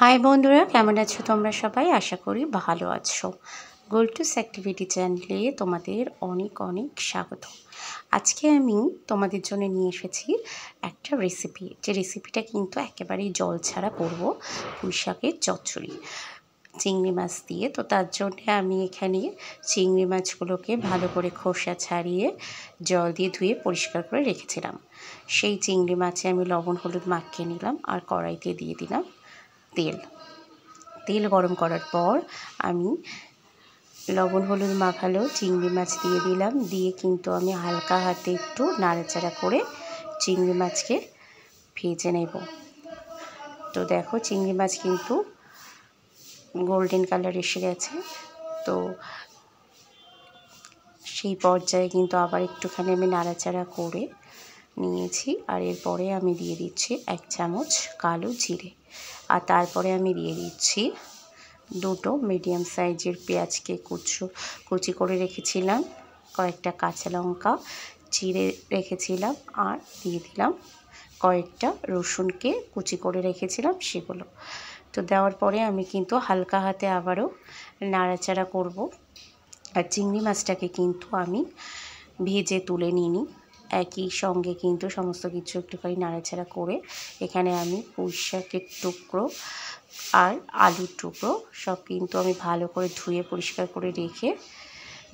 High বন্ধুরা, কেমন আছো তোমরা সবাই? আশা করি ভালো আছো। গোল্টুস অ্যাক্টিভিটি চ্যানেলে তোমাদের অনেক অনেক স্বাগত। আজকে আমি তোমাদের জন্য নিয়ে এসেছি একটা রেসিপি, যে রেসিপিটা কিন্তু একেবারেই জল ছাড়া করবো, পুঁই শাকের চচ্চড়ি চিংড়ি মাছ দিয়ে। তো তার জন্যে আমি এখানে চিংড়ি মাছগুলোকে ভালো করে খোসা ছাড়িয়ে জল দিয়ে ধুয়ে পরিষ্কার করে রেখেছিলাম। সেই চিংড়ি মাছে আমি লবণ হলুদ মাখিয়ে নিলাম আর কড়াইতে দিয়ে দিলাম তেল গরম করার পর আমি লবণ হলুদ মাখালো চিংড়ি মাছ দিয়ে দিলাম। দিয়ে কিন্তু আমি হালকা হাতে একটু নাড়াচাড়া করে চিংড়ি মাছকে ভেজে নেব। তো দেখো, চিংড়ি মাছ কিন্তু গোল্ডেন কালার এসে গেছে। তো সেই পর্যায়ে কিন্তু আবার একটুখানি আমি নাড়াচাড়া করে নিয়েছি। আর এরপরে আমি দিয়ে দিচ্ছি 1 চামচ কালো জিরে। আর তারপরে আমি দিয়ে দিচ্ছি 2টো মিডিয়াম সাইজের পেঁয়াজকে কুচি করে রেখেছিলাম, কয়েকটা কাঁচা লঙ্কা চিড়ে রেখেছিলাম, আর দিয়ে দিলাম কয়েকটা রসুনকে কুচি করে রেখেছিলাম সেগুলো। তো দেওয়ার পরে আমি কিন্তু হালকা হাতে আবারও নাড়াচাড়া করব। আর চিংড়ি মাছটাকে কিন্তু আমি ভেজে তুলে নিইনি, একই সঙ্গে কিন্তু সমস্ত কিছু একটুখানি নাড়াচাড়া করে এখানে আমি পুঁই শাকের টুকরো আর আলুর টুকরো সব কিন্তু আমি ভালো করে ধুয়ে পরিষ্কার করে রেখে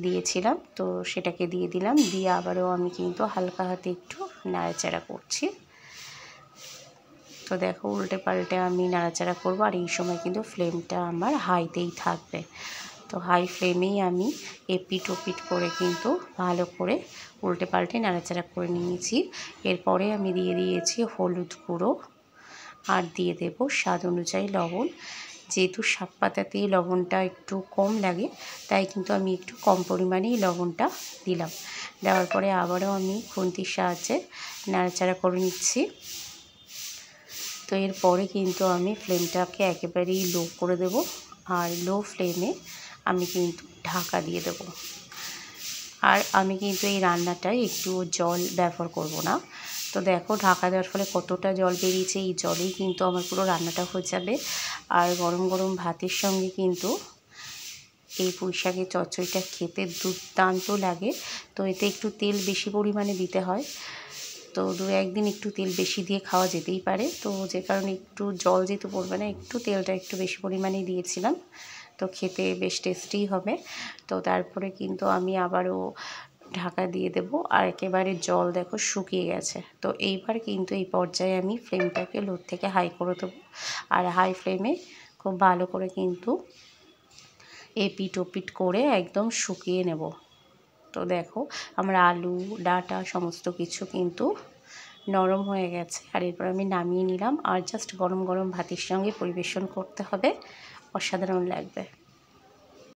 দিয়েছিলাম। তো সেটাকে দিয়ে দিলাম, দিয়ে আবারও আমি কিন্তু হালকা হাতে একটু নাড়াচাড়া করছি। তো দেখো, উল্টে পাল্টে আমি নাড়াচাড়া করবো। আর এই সময় কিন্তু ফ্লেমটা আমার হাইতেই থাকবে। তো হাই ফ্লেমেই আমি এপিট ওপিট করে কিন্তু ভালো করে উল্টে পাল্টে নাড়াচাড়া করে নিয়েছি। এরপরে আমি দিয়ে দিয়েছি হলুদ গুঁড়ো আর দিয়ে দেব স্বাদ অনুযায়ী লবণ। যেহেতু শাক পাতাতে লবণটা একটু কম লাগে, তাই কিন্তু আমি একটু কম পরিমাণেই লবণটা দিলাম। দেওয়ার পরে আবারও আমি খুন্তির সাহায্যে নাড়াচাড়া করে নিচ্ছি। তো এরপরে কিন্তু আমি ফ্লেমটাকে একেবারেই লো করে দেব। আর লো ফ্লেমে আমি কিন্তু ঢাকা দিয়ে দেব। আর আমি কিন্তু এই রান্নাটায় একটু জল ব্যবহার করব না। তো দেখো, ঢাকা দেওয়ার ফলে কতটা জল বেরিয়েছে। এই জলেই কিন্তু আমার পুরো রান্নাটা হয়ে যাবে। আর গরম গরম ভাতের সঙ্গে কিন্তু এই পুঁই শাকের চচ্চড়িটা খেতে দুর্দান্ত লাগে। তো এতে একটু তেল বেশি পরিমাণে দিতে হয়। তো 2-1 দিন একটু তেল বেশি দিয়ে খাওয়া যেতেই পারে। তো যে কারণে একটু জল যেহেতু পড়বে না, একটু তেলটা একটু বেশি পরিমাণেই দিয়েছিলাম। তো খেতে বেশ টেস্টি হবে। তো তারপরে কিন্তু আমি আবারও ঢাকা দিয়ে দেব। আর একেবারে জল দেখো শুকিয়ে গেছে। তো এইবার কিন্তু এই পর্যায়ে আমি ফ্লেমটাকে লো থেকে হাই করে দেবো। আর হাই ফ্লেমে খুব ভালো করে কিন্তু এপিট ওপিট করে একদম শুকিয়ে নেব। তো দেখো, আমরা আলু ডাঁটা সমস্ত কিছু কিন্তু নরম হয়ে গেছে। আর এরপর আমি নামিয়ে নিলাম। আর জাস্ট গরম গরম ভাতের সঙ্গে পরিবেশন করতে হবে, অসাধারণ লাগবে।